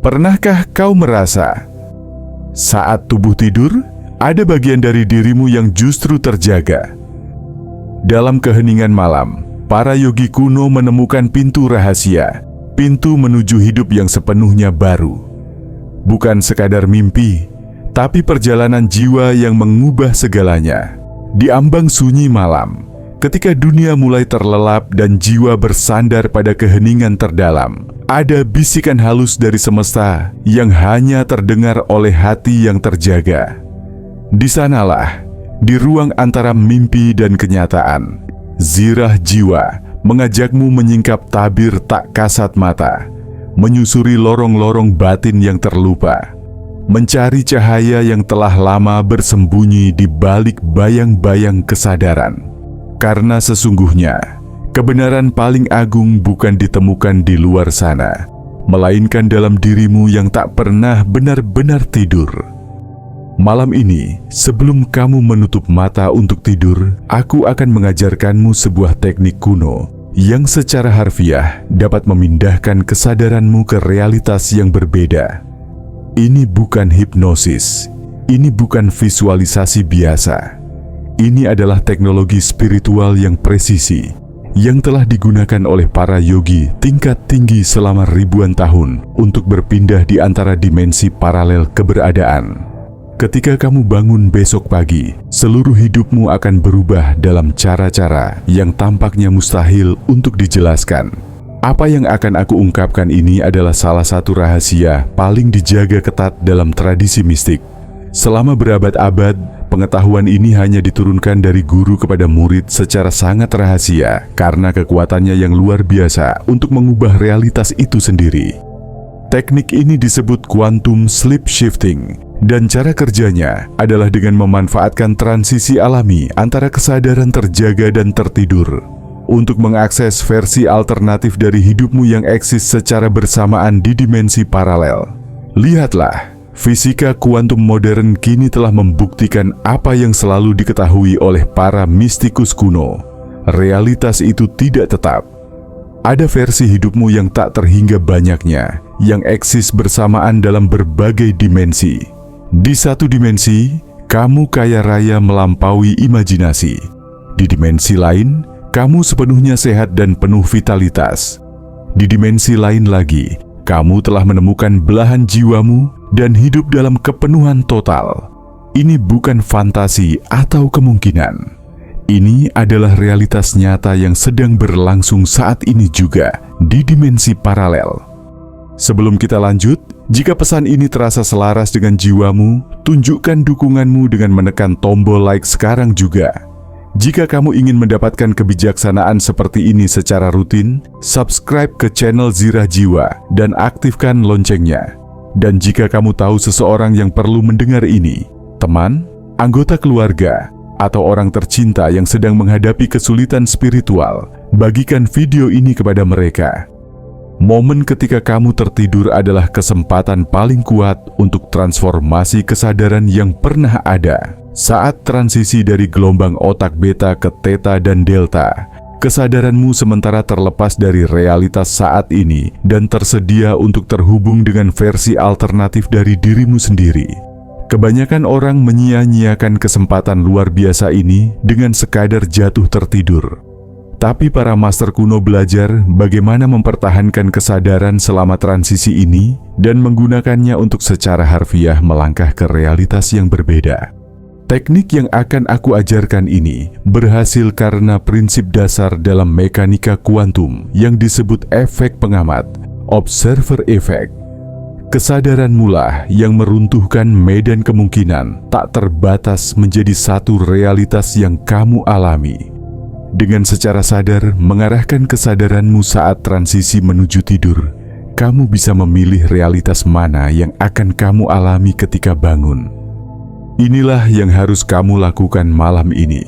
Pernahkah kau merasa saat tubuh tidur, ada bagian dari dirimu yang justru terjaga? Dalam keheningan malam, para yogi kuno menemukan pintu rahasia, pintu menuju hidup yang sepenuhnya baru. Bukan sekadar mimpi, tapi perjalanan jiwa yang mengubah segalanya. Di ambang sunyi malam, ketika dunia mulai terlelap dan jiwa bersandar pada keheningan terdalam, ada bisikan halus dari semesta yang hanya terdengar oleh hati yang terjaga. Di sanalah, di ruang antara mimpi dan kenyataan, zirah jiwa mengajakmu menyingkap tabir tak kasat mata, menyusuri lorong-lorong batin yang terlupa, mencari cahaya yang telah lama bersembunyi di balik bayang-bayang kesadaran. Karena sesungguhnya, kebenaran paling agung bukan ditemukan di luar sana, melainkan dalam dirimu yang tak pernah benar-benar tidur. Malam ini, sebelum kamu menutup mata untuk tidur, aku akan mengajarkanmu sebuah teknik kuno yang secara harfiah dapat memindahkan kesadaranmu ke realitas yang berbeda. Ini bukan hipnosis, ini bukan visualisasi biasa. Ini adalah teknologi spiritual yang presisi, yang telah digunakan oleh para yogi tingkat tinggi selama ribuan tahun untuk berpindah di antara dimensi paralel keberadaan. Ketika kamu bangun besok pagi, seluruh hidupmu akan berubah dalam cara-cara yang tampaknya mustahil untuk dijelaskan. Apa yang akan aku ungkapkan ini adalah salah satu rahasia paling dijaga ketat dalam tradisi mistik. Selama berabad-abad, pengetahuan ini hanya diturunkan dari guru kepada murid secara sangat rahasia karena kekuatannya yang luar biasa untuk mengubah realitas itu sendiri. Teknik ini disebut quantum sleep shifting, dan cara kerjanya adalah dengan memanfaatkan transisi alami antara kesadaran terjaga dan tertidur untuk mengakses versi alternatif dari hidupmu yang eksis secara bersamaan di dimensi paralel. Lihatlah, fisika kuantum modern kini telah membuktikan apa yang selalu diketahui oleh para mistikus kuno. Realitas itu tidak tetap. Ada versi hidupmu yang tak terhingga banyaknya, yang eksis bersamaan dalam berbagai dimensi. Di satu dimensi, kamu kaya raya melampaui imajinasi. Di dimensi lain, kamu sepenuhnya sehat dan penuh vitalitas. Di dimensi lain lagi, kamu telah menemukan belahan jiwamu dan hidup dalam kepenuhan total. Ini bukan fantasi atau kemungkinan. Ini adalah realitas nyata yang sedang berlangsung saat ini juga di dimensi paralel. Sebelum kita lanjut, jika pesan ini terasa selaras dengan jiwamu, tunjukkan dukunganmu dengan menekan tombol like sekarang juga. Jika kamu ingin mendapatkan kebijaksanaan seperti ini secara rutin, subscribe ke channel Zirah Jiwa dan aktifkan loncengnya. Dan jika kamu tahu seseorang yang perlu mendengar ini, teman, anggota keluarga, atau orang tercinta yang sedang menghadapi kesulitan spiritual, bagikan video ini kepada mereka. Momen ketika kamu tertidur adalah kesempatan paling kuat untuk transformasi kesadaran yang pernah ada. Saat transisi dari gelombang otak beta ke theta dan delta, kesadaranmu sementara terlepas dari realitas saat ini dan tersedia untuk terhubung dengan versi alternatif dari dirimu sendiri. Kebanyakan orang menyia-nyiakan kesempatan luar biasa ini dengan sekadar jatuh tertidur. Tapi para master kuno belajar bagaimana mempertahankan kesadaran selama transisi ini dan menggunakannya untuk secara harfiah melangkah ke realitas yang berbeda. Teknik yang akan aku ajarkan ini berhasil karena prinsip dasar dalam mekanika kuantum yang disebut efek pengamat, observer effect. Kesadaran mula yang meruntuhkan medan kemungkinan tak terbatas menjadi satu realitas yang kamu alami. Dengan secara sadar mengarahkan kesadaranmu saat transisi menuju tidur, kamu bisa memilih realitas mana yang akan kamu alami ketika bangun. Inilah yang harus kamu lakukan malam ini.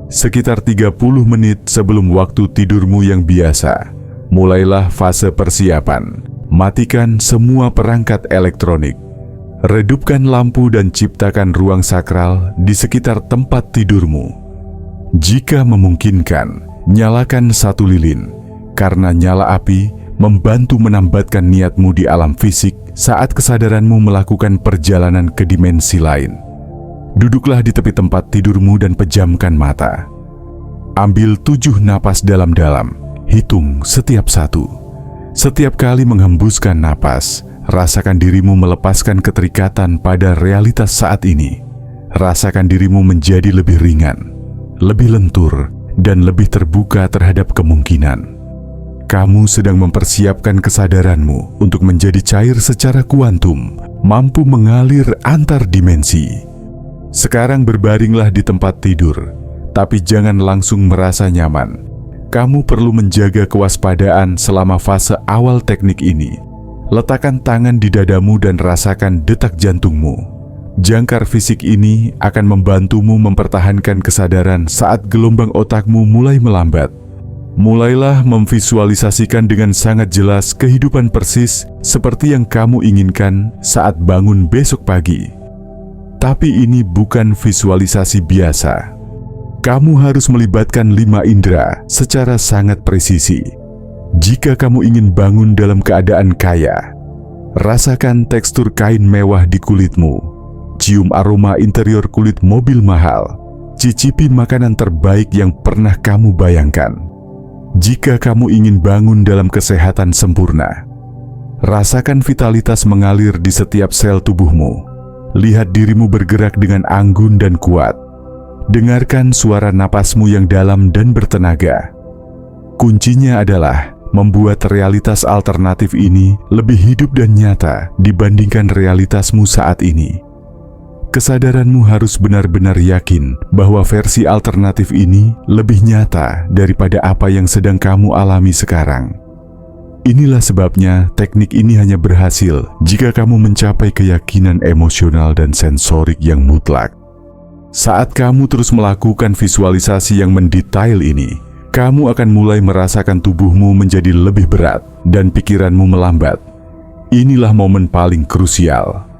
Sekitar 30 menit sebelum waktu tidurmu yang biasa, mulailah fase persiapan. Matikan semua perangkat elektronik. Redupkan lampu dan ciptakan ruang sakral di sekitar tempat tidurmu. Jika memungkinkan, nyalakan satu lilin, karena nyala api membantu menambatkan niatmu di alam fisik saat kesadaranmu melakukan perjalanan ke dimensi lain. Duduklah di tepi tempat tidurmu dan pejamkan mata. Ambil 7 napas dalam-dalam, hitung setiap satu. Setiap kali menghembuskan napas, rasakan dirimu melepaskan keterikatan pada realitas saat ini. Rasakan dirimu menjadi lebih ringan, lebih lentur, dan lebih terbuka terhadap kemungkinan. Kamu sedang mempersiapkan kesadaranmu untuk menjadi cair secara kuantum, mampu mengalir antar dimensi. Sekarang berbaringlah di tempat tidur, tapi jangan langsung merasa nyaman. Kamu perlu menjaga kewaspadaan selama fase awal teknik ini. Letakkan tangan di dadamu dan rasakan detak jantungmu. Jangkar fisik ini akan membantumu mempertahankan kesadaran saat gelombang otakmu mulai melambat. Mulailah memvisualisasikan dengan sangat jelas kehidupan persis seperti yang kamu inginkan saat bangun besok pagi. Tapi ini bukan visualisasi biasa. Kamu harus melibatkan 5 indera secara sangat presisi. Jika kamu ingin bangun dalam keadaan kaya, rasakan tekstur kain mewah di kulitmu, cium aroma interior kulit mobil mahal, cicipi makanan terbaik yang pernah kamu bayangkan. Jika kamu ingin bangun dalam kesehatan sempurna, rasakan vitalitas mengalir di setiap sel tubuhmu. Lihat dirimu bergerak dengan anggun dan kuat. Dengarkan suara napasmu yang dalam dan bertenaga. Kuncinya adalah membuat realitas alternatif ini lebih hidup dan nyata dibandingkan realitasmu saat ini. Kesadaranmu harus benar-benar yakin bahwa versi alternatif ini lebih nyata daripada apa yang sedang kamu alami sekarang. Inilah sebabnya teknik ini hanya berhasil jika kamu mencapai keyakinan emosional dan sensorik yang mutlak. Saat kamu terus melakukan visualisasi yang mendetail ini, kamu akan mulai merasakan tubuhmu menjadi lebih berat dan pikiranmu melambat. Inilah momen paling krusial.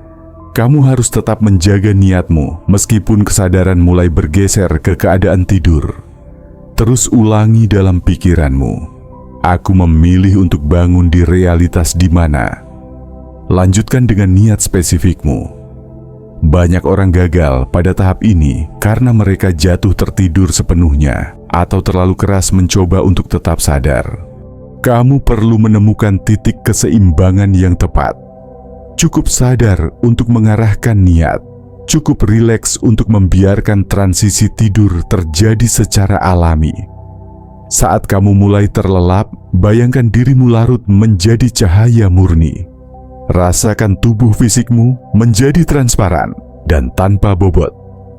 Kamu harus tetap menjaga niatmu meskipun kesadaran mulai bergeser ke keadaan tidur. Terus ulangi dalam pikiranmu, aku memilih untuk bangun di realitas di mana. Lanjutkan dengan niat spesifikmu. Banyak orang gagal pada tahap ini karena mereka jatuh tertidur sepenuhnya atau terlalu keras mencoba untuk tetap sadar. Kamu perlu menemukan titik keseimbangan yang tepat. Cukup sadar untuk mengarahkan niat. Cukup rileks untuk membiarkan transisi tidur terjadi secara alami. Saat kamu mulai terlelap, bayangkan dirimu larut menjadi cahaya murni. Rasakan tubuh fisikmu menjadi transparan dan tanpa bobot.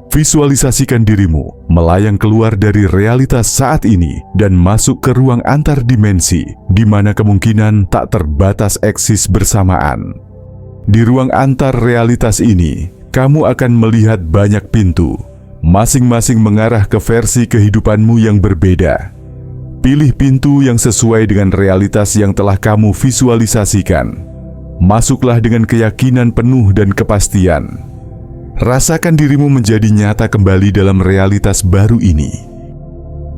Visualisasikan dirimu melayang keluar dari realitas saat ini dan masuk ke ruang antar dimensi, di mana kemungkinan tak terbatas eksis bersamaan. Di ruang antar realitas ini, kamu akan melihat banyak pintu, masing-masing mengarah ke versi kehidupanmu yang berbeda. Pilih pintu yang sesuai dengan realitas yang telah kamu visualisasikan. Masuklah dengan keyakinan penuh dan kepastian. Rasakan dirimu menjadi nyata kembali dalam realitas baru ini.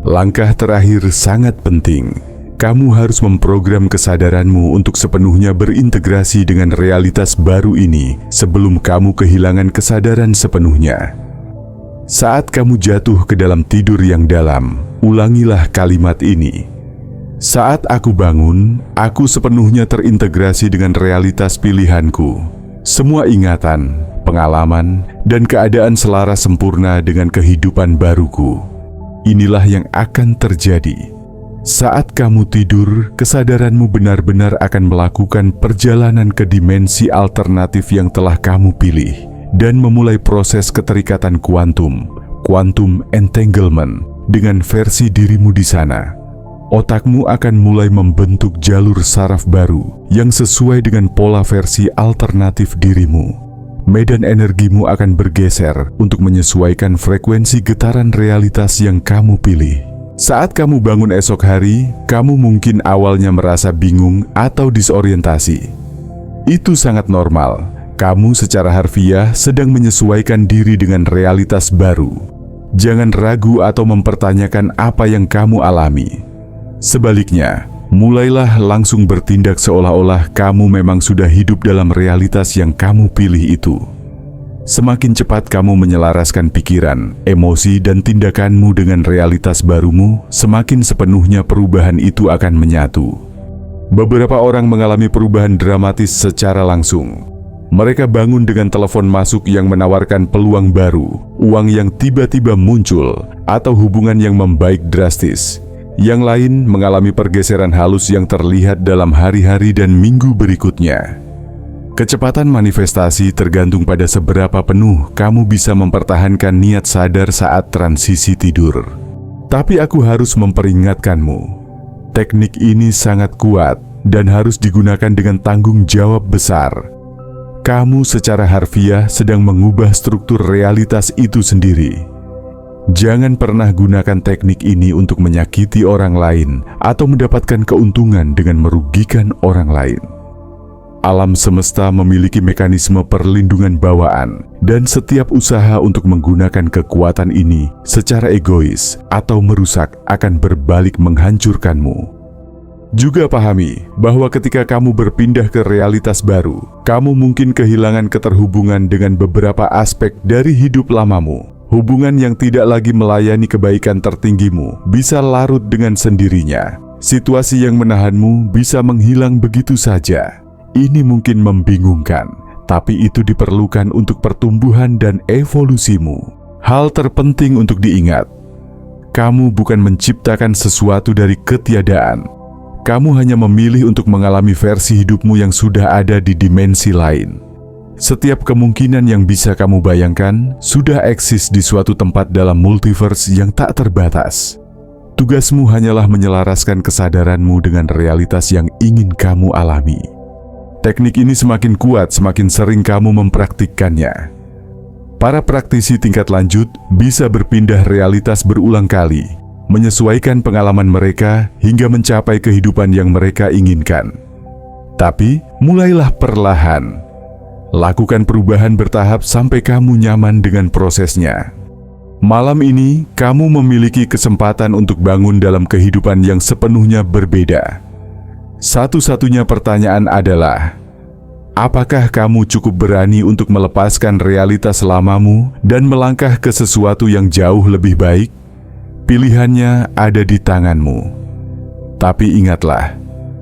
Langkah terakhir sangat penting. Kamu harus memprogram kesadaranmu untuk sepenuhnya berintegrasi dengan realitas baru ini sebelum kamu kehilangan kesadaran sepenuhnya. Saat kamu jatuh ke dalam tidur yang dalam, ulangilah kalimat ini. Saat aku bangun, aku sepenuhnya terintegrasi dengan realitas pilihanku. Semua ingatan, pengalaman, dan keadaan selaras sempurna dengan kehidupan baruku. Inilah yang akan terjadi. Saat kamu tidur, kesadaranmu benar-benar akan melakukan perjalanan ke dimensi alternatif yang telah kamu pilih dan memulai proses keterikatan quantum entanglement dengan versi dirimu di sana. Otakmu akan mulai membentuk jalur saraf baru yang sesuai dengan pola versi alternatif dirimu. Medan energimu akan bergeser untuk menyesuaikan frekuensi getaran realitas yang kamu pilih. Saat kamu bangun esok hari, kamu mungkin awalnya merasa bingung atau disorientasi. Itu sangat normal. Kamu secara harfiah sedang menyesuaikan diri dengan realitas baru. Jangan ragu atau mempertanyakan apa yang kamu alami. Sebaliknya, mulailah langsung bertindak seolah-olah kamu memang sudah hidup dalam realitas yang kamu pilih itu. Semakin cepat kamu menyelaraskan pikiran, emosi, dan tindakanmu dengan realitas barumu, semakin sepenuhnya perubahan itu akan menyatu. Beberapa orang mengalami perubahan dramatis secara langsung. Mereka bangun dengan telepon masuk yang menawarkan peluang baru, uang yang tiba-tiba muncul, atau hubungan yang membaik drastis. Yang lain mengalami pergeseran halus yang terlihat dalam hari-hari dan minggu berikutnya. Kecepatan manifestasi tergantung pada seberapa penuh kamu bisa mempertahankan niat sadar saat transisi tidur. Tapi aku harus memperingatkanmu, teknik ini sangat kuat dan harus digunakan dengan tanggung jawab besar. Kamu secara harfiah sedang mengubah struktur realitas itu sendiri. Jangan pernah gunakan teknik ini untuk menyakiti orang lain atau mendapatkan keuntungan dengan merugikan orang lain. Alam semesta memiliki mekanisme perlindungan bawaan, dan setiap usaha untuk menggunakan kekuatan ini secara egois atau merusak akan berbalik menghancurkanmu. Juga pahami bahwa ketika kamu berpindah ke realitas baru, kamu mungkin kehilangan keterhubungan dengan beberapa aspek dari hidup lamamu. Hubungan yang tidak lagi melayani kebaikan tertinggimu bisa larut dengan sendirinya. Situasi yang menahanmu bisa menghilang begitu saja. Ini mungkin membingungkan, tapi itu diperlukan untuk pertumbuhan dan evolusimu. Hal terpenting untuk diingat, kamu bukan menciptakan sesuatu dari ketiadaan. Kamu hanya memilih untuk mengalami versi hidupmu yang sudah ada di dimensi lain. Setiap kemungkinan yang bisa kamu bayangkan sudah eksis di suatu tempat dalam multiverse yang tak terbatas. Tugasmu hanyalah menyelaraskan kesadaranmu dengan realitas yang ingin kamu alami. Teknik ini semakin kuat semakin sering kamu mempraktikkannya. Para praktisi tingkat lanjut bisa berpindah realitas berulang kali, menyesuaikan pengalaman mereka hingga mencapai kehidupan yang mereka inginkan. Tapi, mulailah perlahan. Lakukan perubahan bertahap sampai kamu nyaman dengan prosesnya. Malam ini, kamu memiliki kesempatan untuk bangun dalam kehidupan yang sepenuhnya berbeda. Satu-satunya pertanyaan adalah, apakah kamu cukup berani untuk melepaskan realitas lamamu dan melangkah ke sesuatu yang jauh lebih baik? Pilihannya ada di tanganmu. Tapi ingatlah,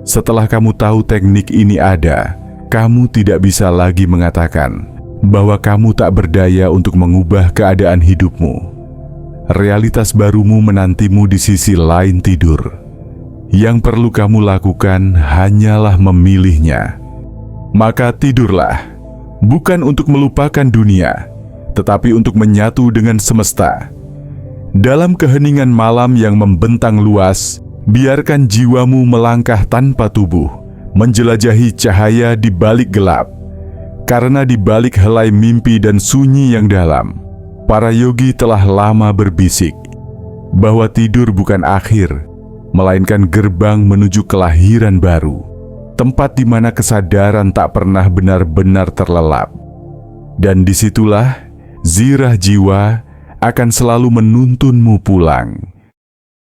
setelah kamu tahu teknik ini ada, kamu tidak bisa lagi mengatakan bahwa kamu tak berdaya untuk mengubah keadaan hidupmu. Realitas barumu menantimu di sisi lain tidur. Yang perlu kamu lakukan hanyalah memilihnya. Maka tidurlah, bukan untuk melupakan dunia, tetapi untuk menyatu dengan semesta. Dalam keheningan malam yang membentang luas, biarkan jiwamu melangkah tanpa tubuh, menjelajahi cahaya di balik gelap. Karena di balik helai mimpi dan sunyi yang dalam, para yogi telah lama berbisik bahwa tidur bukan akhir, melainkan gerbang menuju kelahiran baru, tempat di mana kesadaran tak pernah benar-benar terlelap. Dan disitulah zirah jiwa akan selalu menuntunmu pulang.